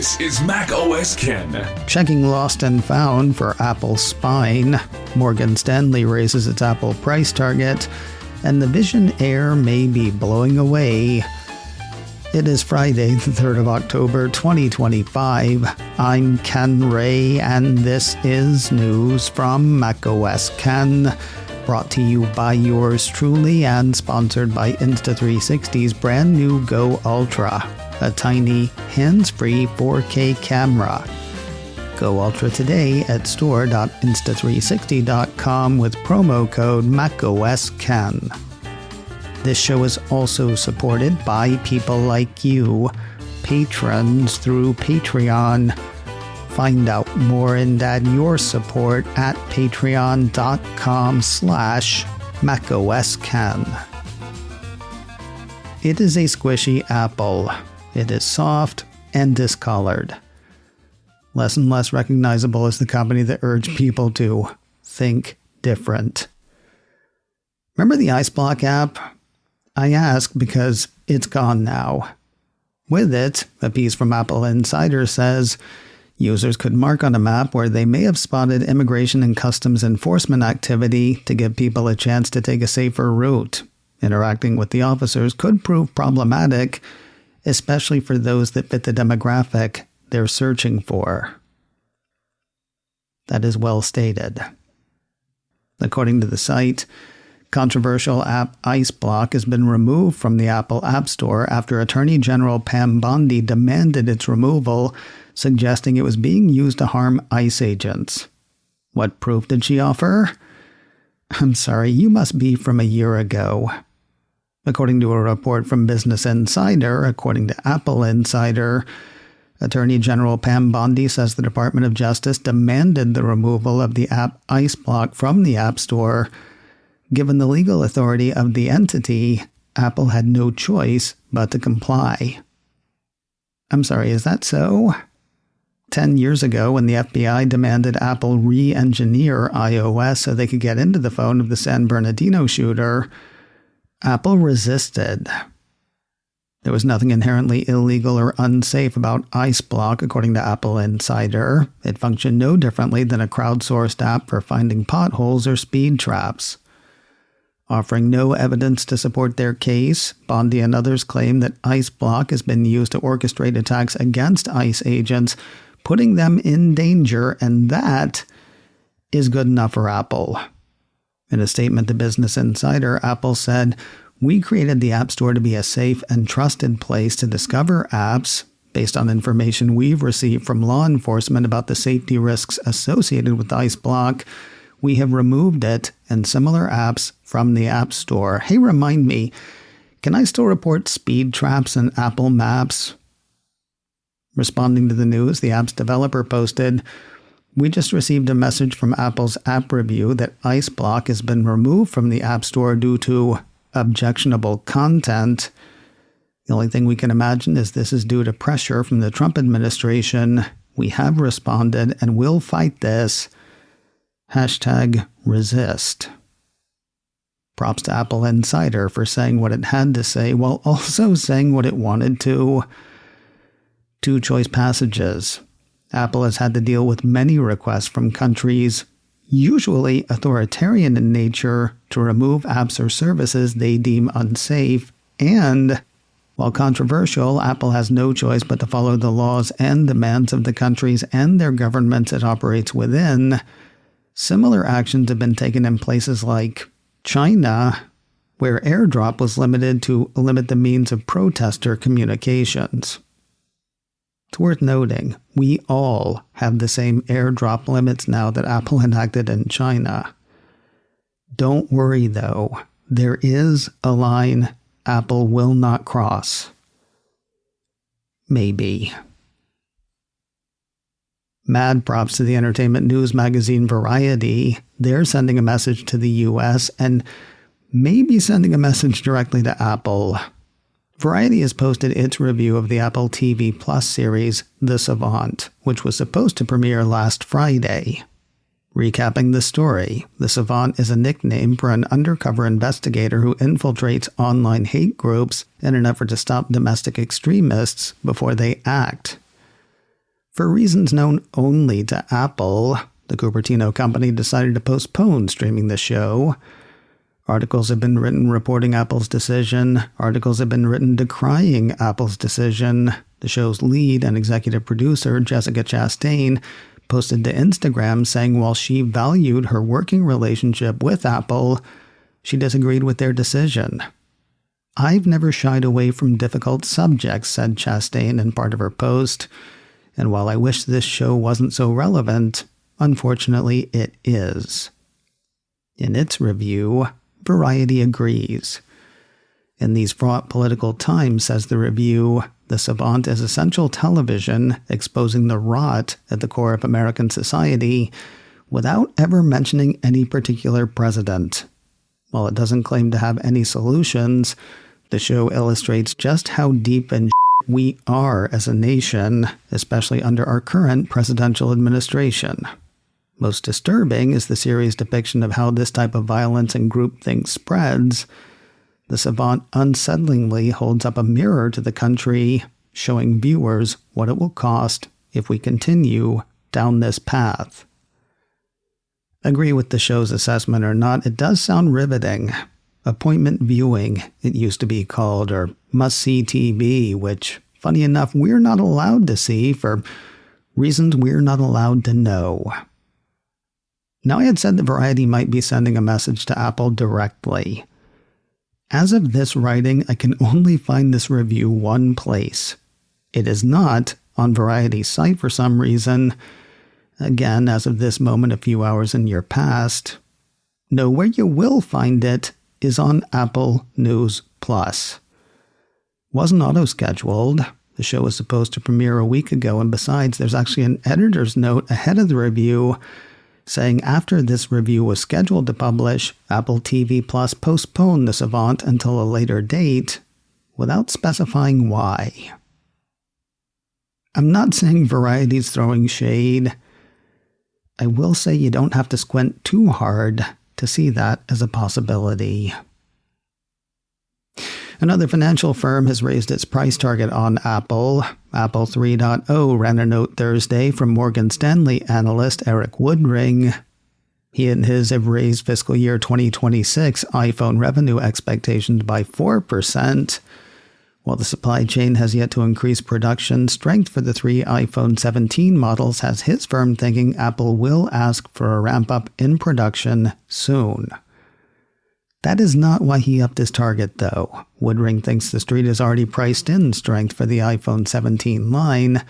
This is Mac OS Ken. Checking lost and found for Apple's spine. Morgan Stanley raises its Apple price target. And the Vision Air may be blowing away. It is Friday, the 3rd of October, 2025. I'm Ken Ray, and this is news from Mac OS Ken. Brought to you by yours truly and sponsored by Insta360's brand new Go Ultra, a tiny, hands-free 4K camera. Go Ultra today at store.insta360.com with promo code MacOSKen. This show is also supported by people like you, patrons through Patreon. Find out more and add your support at patreon.com/MacOSKen. It is a squishy apple. It is soft and discolored. Less and less recognizable as the company that urged people to think different. Remember the ICEBlock app? I ask because it's gone now. With it, a piece from Apple Insider says users could mark on a map where they may have spotted immigration and customs enforcement activity to give people a chance to take a safer route. Interacting with the officers could prove problematic, especially for those that fit the demographic they're searching for. That is well stated. According to the site, controversial app ICEBlock has been removed from the Apple App Store after Attorney General Pam Bondi demanded its removal, suggesting it was being used to harm ICE agents. What proof did she offer? I'm sorry, you must be from a year ago. According to a report from Business Insider, according to Apple Insider, Attorney General Pam Bondi says the Department of Justice demanded the removal of the app ICEBlock from the App Store. Given the legal authority of the entity, Apple had no choice but to comply. I'm sorry, is that so? 10 years ago, when the FBI demanded Apple re-engineer iOS so they could get into the phone of the San Bernardino shooter, Apple resisted. There was nothing inherently illegal or unsafe about ICEBlock, according to Apple Insider. It functioned no differently than a crowdsourced app for finding potholes or speed traps. Offering no evidence to support their case, Bondi and others claim that ICEBlock has been used to orchestrate attacks against ICE agents, putting them in danger, and that is good enough for Apple. In a statement to Business Insider, Apple said, "We created the App Store to be a safe and trusted place to discover apps based on information we've received from law enforcement about the safety risks associated with ICEBlock. We have removed it and similar apps from the App Store. Hey, remind me, can I still report speed traps in Apple Maps?" Responding to the news, the app's developer posted, "We just received a message from Apple's app review that ICEBlock has been removed from the App Store due to objectionable content. The only thing we can imagine is this is due to pressure from the Trump administration. We have responded and will fight this. #resist. Props to Apple Insider for saying what it had to say while also saying what it wanted to. Two choice passages. Apple has had to deal with many requests from countries, usually authoritarian in nature, to remove apps or services they deem unsafe, and, while controversial, Apple has no choice but to follow the laws and demands of the countries and their governments it operates within. Similar actions have been taken in places like China, where AirDrop was limited to limit the means of protester communications. It's worth noting, we all have the same AirDrop limits now that Apple enacted in China. Don't worry though, there is a line Apple will not cross. Maybe. Mad props to the entertainment news magazine Variety. They're sending a message to the US and maybe sending a message directly to Apple. Variety has posted its review of the Apple TV Plus series, The Savant, which was supposed to premiere last Friday. Recapping the story, the Savant is a nickname for an undercover investigator who infiltrates online hate groups in an effort to stop domestic extremists before they act. For reasons known only to Apple, the Cupertino company decided to postpone streaming the show. Articles have been written reporting Apple's decision. Articles have been written decrying Apple's decision. The show's lead and executive producer, Jessica Chastain, posted to Instagram saying while she valued her working relationship with Apple, she disagreed with their decision. "I've never shied away from difficult subjects," said Chastain in part of her post. "And while I wish this show wasn't so relevant, unfortunately it is." In its review, Variety agrees. "In these fraught political times," says the review, "the Savant is essential television exposing the rot at the core of American society without ever mentioning any particular president. While it doesn't claim to have any solutions, the show illustrates just how deep in we are as a nation, especially under our current presidential administration. Most disturbing is the series' depiction of how this type of violence and groupthink spreads. The Savant unsettlingly holds up a mirror to the country, showing viewers what it will cost if we continue down this path." Agree with the show's assessment or not, it does sound riveting. Appointment viewing, it used to be called, or must-see TV, which, funny enough, we're not allowed to see for reasons we're not allowed to know. Now, I had said that Variety might be sending a message to Apple directly. As of this writing, I can only find this review one place. It is not on Variety's site for some reason. Again, as of this moment, a few hours in your past. No, where you will find it is on Apple News Plus. Wasn't auto-scheduled. The show was supposed to premiere a week ago, and besides, there's actually an editor's note ahead of the review saying after this review was scheduled to publish, Apple TV Plus postponed The Savant until a later date, without specifying why. I'm not saying Variety's throwing shade. I will say you don't have to squint too hard to see that as a possibility. Another financial firm has raised its price target on Apple. Apple 3.0 ran a note Thursday from Morgan Stanley analyst Eric Woodring. He and his have raised fiscal year 2026 iPhone revenue expectations by 4%. While the supply chain has yet to increase production, strength for the three iPhone 17 models has his firm thinking Apple will ask for a ramp-up in production soon. That is not why he upped his target, though. Woodring thinks the street has already priced in strength for the iPhone 17 line.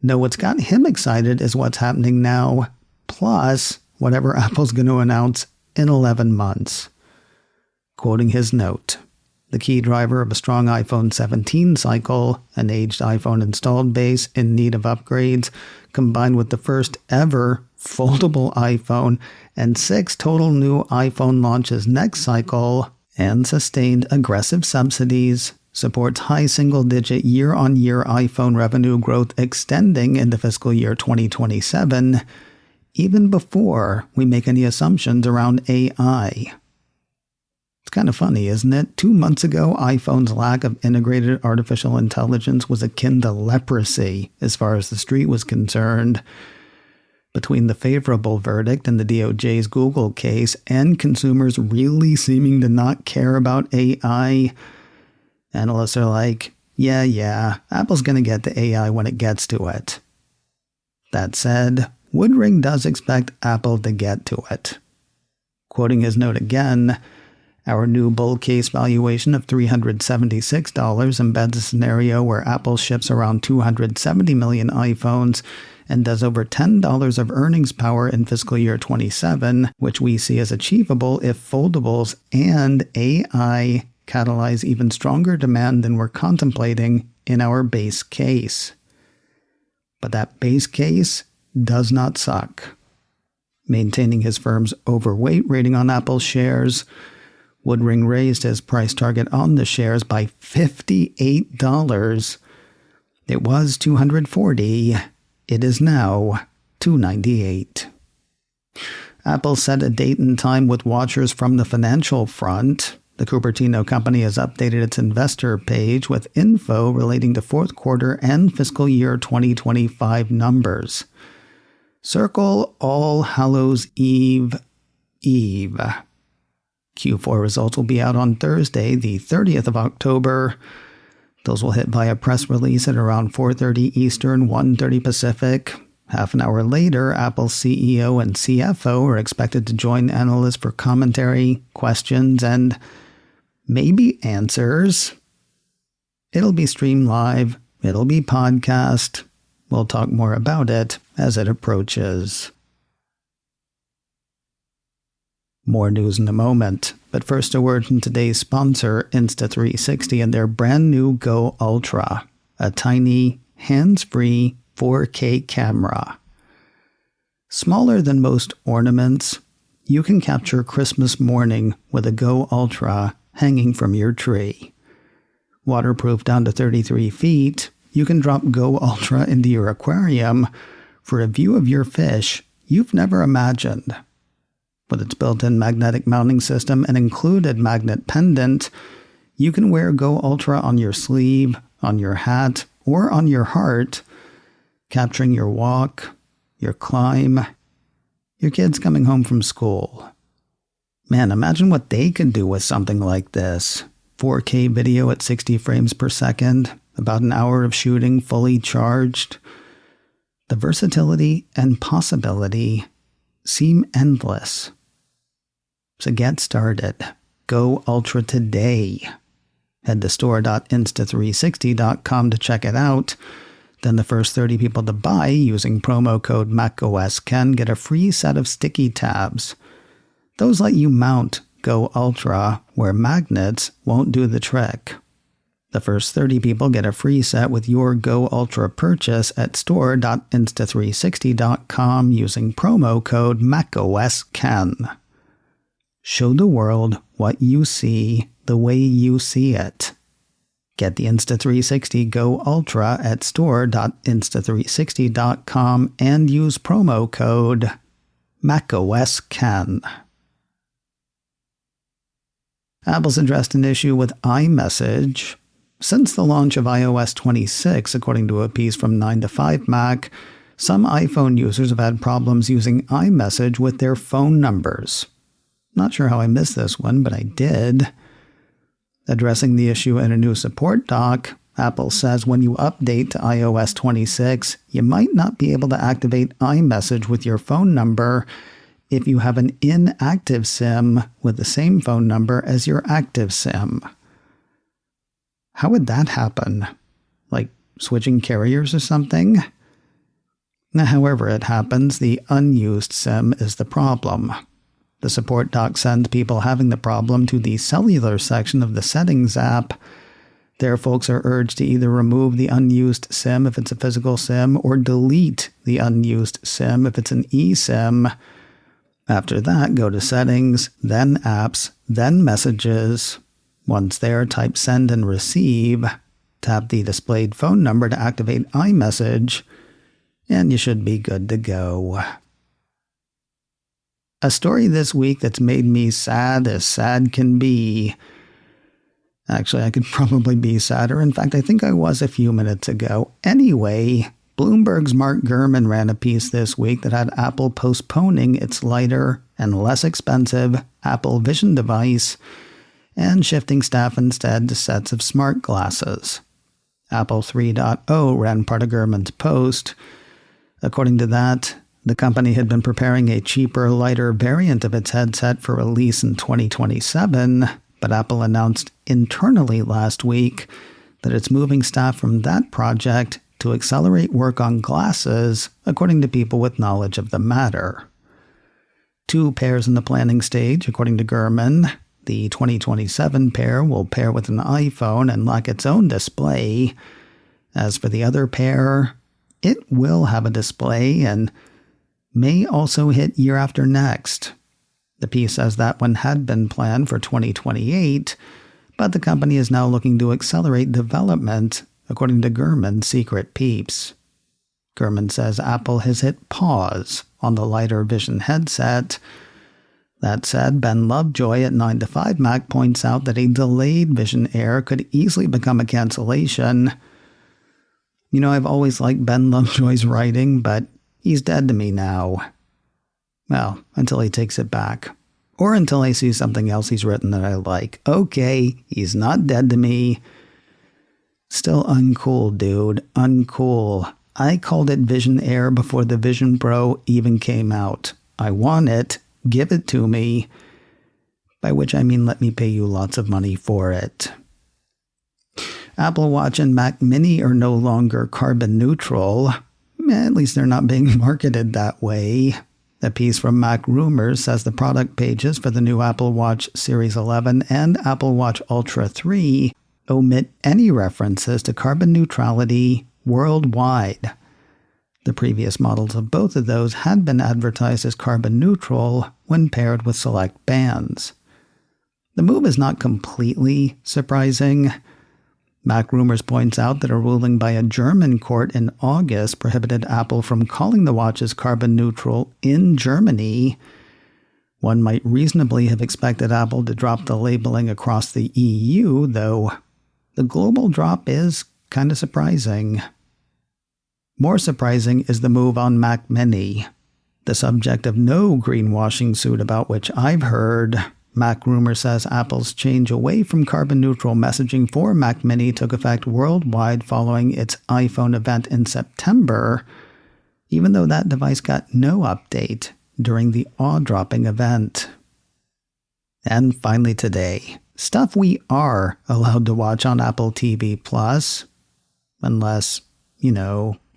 No, what's got him excited is what's happening now, plus whatever Apple's going to announce in 11 months. Quoting his note, "The key driver of a strong iPhone 17 cycle, an aged iPhone installed base in need of upgrades, combined with the first ever foldable iPhone and 6 total new iPhone launches next cycle, and sustained aggressive subsidies, supports high single-digit year-on-year iPhone revenue growth extending into fiscal year 2027, even before we make any assumptions around AI." It's kind of funny, isn't it? 2 months ago, iPhone's lack of integrated artificial intelligence was akin to leprosy as far as the street was concerned. Between the favorable verdict in the DOJ's Google case and consumers really seeming to not care about AI, analysts are like, yeah, Apple's going to get to AI when it gets to it. That said, Woodring does expect Apple to get to it. Quoting his note again, "Our new bull case valuation of $376 embeds a scenario where Apple ships around 270 million iPhones and does over $10 of earnings power in fiscal year 27, which we see as achievable if foldables and AI catalyze even stronger demand than we're contemplating in our base case." But that base case does not suck. Maintaining his firm's overweight rating on Apple shares, Woodring raised his price target on the shares by $58. It was $240. It is now $298. Apple set a date and time with watchers from the financial front. The Cupertino company has updated its investor page with info relating to fourth quarter and fiscal year 2025 numbers. Circle All Hallows Eve. Q4 results will be out on Thursday, the 30th of October. Those will hit via press release at around 4:30 Eastern, 1:30 Pacific. Half an hour later, Apple's CEO and CFO are expected to join analysts for commentary, questions, and maybe answers. It'll be streamed live. It'll be podcast. We'll talk more about it as it approaches. More news in a moment, but first a word from today's sponsor, Insta360, and their brand new Go Ultra, a tiny, hands-free 4K camera. Smaller than most ornaments, you can capture Christmas morning with a Go Ultra hanging from your tree. Waterproof down to 33 feet, you can drop Go Ultra into your aquarium for a view of your fish you've never imagined. With its built-in magnetic mounting system and included magnet pendant, you can wear Go Ultra on your sleeve, on your hat, or on your heart, capturing your walk, your climb, your kids coming home from school. Man, imagine what they could do with something like this. 4K video at 60 frames per second, about an hour of shooting fully charged. The versatility and possibility seem endless. So get started. Go Ultra today. Head to store.insta360.com to check it out. Then the first 30 people to buy using promo code MacOSKen get a free set of sticky tabs. Those let you mount Go Ultra where magnets won't do the trick. The first 30 people get a free set with your Go Ultra purchase at store.insta360.com using promo code MacOSKen. Show the world what you see the way you see it. Get the Insta360 Go Ultra at store.insta360.com and use promo code MacOSKen. Apple's addressed an issue with iMessage. Since the launch of iOS 26, according to a piece from 9to5Mac, some iPhone users have had problems using iMessage with their phone numbers. Not sure how I missed this one, but I did. Addressing the issue in a new support doc, Apple says when you update to iOS 26, you might not be able to activate iMessage with your phone number if you have an inactive SIM with the same phone number as your active SIM. How would that happen? Like switching carriers or something? Now, however it happens, the unused SIM is the problem. The support doc sends people having the problem to the cellular section of the settings app. There, folks are urged to either remove the unused SIM if it's a physical SIM or delete the unused SIM if it's an eSIM. After that, go to Settings, then Apps, then Messages. Once there, type Send and Receive. Tap the displayed phone number to activate iMessage, and you should be good to go. A story this week that's made me sad as sad can be. Actually, I could probably be sadder. In fact, I think I was a few minutes ago. Anyway, Bloomberg's Mark Gurman ran a piece this week that had Apple postponing its lighter and less expensive Apple Vision device and shifting staff instead to sets of smart glasses. Apple 3.0 ran part of Gurman's post. According to that, the company had been preparing a cheaper, lighter variant of its headset for release in 2027, but Apple announced internally last week that it's moving staff from that project to accelerate work on glasses, according to people with knowledge of the matter. 2 pairs in the planning stage, according to Gurman. The 2027 pair will pair with an iPhone and lack its own display. As for the other pair, it will have a display and may also hit year after next. The piece says that one had been planned for 2028, but the company is now looking to accelerate development, according to Gurman's secret peeps. Gurman says Apple has hit pause on the lighter Vision headset. That said, Ben Lovejoy at 9to5Mac points out that a delayed Vision Air could easily become a cancellation. You know, I've always liked Ben Lovejoy's writing, but he's dead to me now. Well, until he takes it back. Or until I see something else he's written that I like. Okay, he's not dead to me. Still uncool, dude. Uncool. I called it Vision Air before the Vision Pro even came out. I want it. Give it to me. By which I mean let me pay you lots of money for it. Apple Watch and Mac Mini are no longer carbon neutral. At least they're not being marketed that way. A piece from Mac Rumors says the product pages for the new Apple Watch Series 11 and Apple Watch Ultra 3 omit any references to carbon neutrality worldwide. The previous models of both of those had been advertised as carbon neutral when paired with select bands. The move is not completely surprising. Mac Rumors points out that a ruling by a German court in August prohibited Apple from calling the watches carbon neutral in Germany. One might reasonably have expected Apple to drop the labeling across the EU, though the global drop is kind of surprising. More surprising is the move on Mac Mini. The subject of no greenwashing suit about which I've heard, Mac Rumor says Apple's change away from carbon-neutral messaging for Mac Mini took effect worldwide following its iPhone event in September, even though that device got no update during the awe-dropping event. And finally today, stuff we are allowed to watch on Apple TV Plus, unless,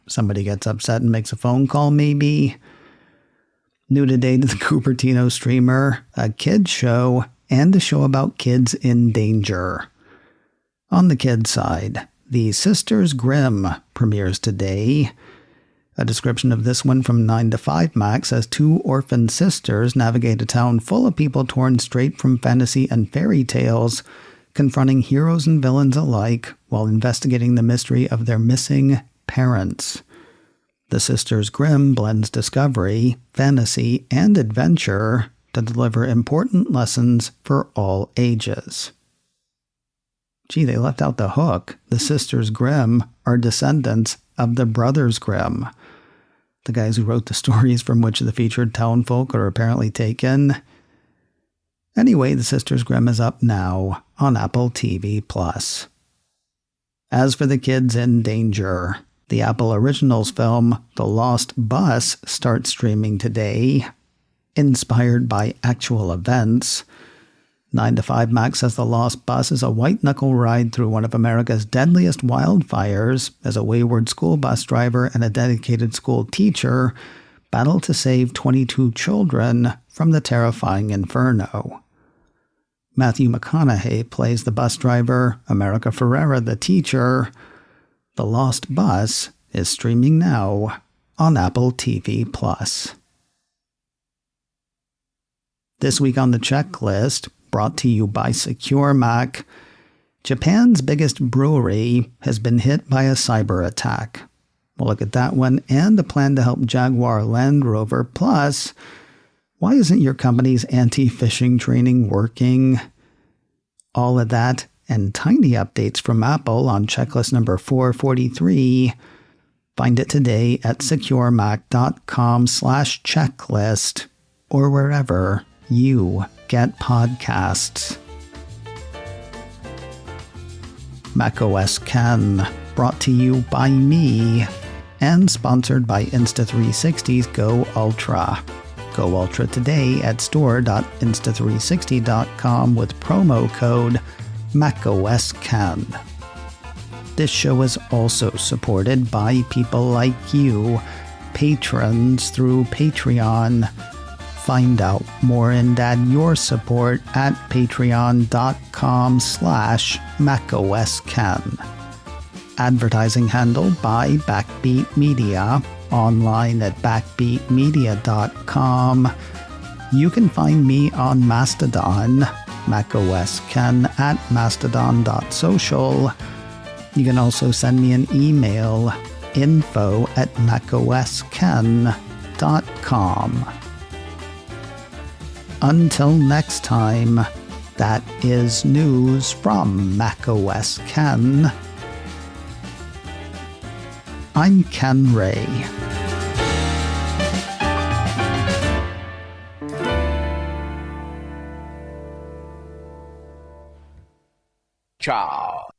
somebody gets upset and makes a phone call maybe. New today to the Cupertino streamer, a kids show, and a show about kids in danger. On the kids side, The Sisters Grimm premieres today. A description of this one from 9to5Mac says two orphan sisters navigate a town full of people torn straight from fantasy and fairy tales, confronting heroes and villains alike while investigating the mystery of their missing parents. The Sisters Grimm blends discovery, fantasy, and adventure to deliver important lessons for all ages. Gee, they left out the hook. The Sisters Grimm are descendants of the Brothers Grimm, the guys who wrote the stories from which the featured townfolk are apparently taken. Anyway, The Sisters Grimm is up now on Apple TV+. As for the kids in danger, the Apple Originals film The Lost Bus starts streaming today. Inspired by actual events, 9to5Mac says The Lost Bus is a white-knuckle ride through one of America's deadliest wildfires as a wayward school bus driver and a dedicated school teacher battle to save 22 children from the terrifying inferno. Matthew McConaughey plays the bus driver, America Ferrera the teacher. The Lost Bus is streaming now on Apple TV+. This week on the checklist, brought to you by Secure Mac, Japan's biggest brewery has been hit by a cyber attack. We'll look at that one and a plan to help Jaguar Land Rover. Plus, why isn't your company's anti-phishing training working? All of that and tiny updates from Apple on checklist number 443. Find it today at securemac.com/checklist or wherever you get podcasts. macOS Ken, brought to you by me and sponsored by Insta360's Go Ultra. Go Ultra today at store.insta360.com with promo code macOS Ken. This show is also supported by people like you, patrons through Patreon. Find out more and add your support at patreon.com/macOSKen. Advertising handled by Backbeat Media, online at backbeatmedia.com. You can find me on Mastodon, macOS Ken at mastodon.social. You can also send me an email, info@macosken.com. Until next time, that is news from macOS Ken. I'm Ken Ray. Ciao.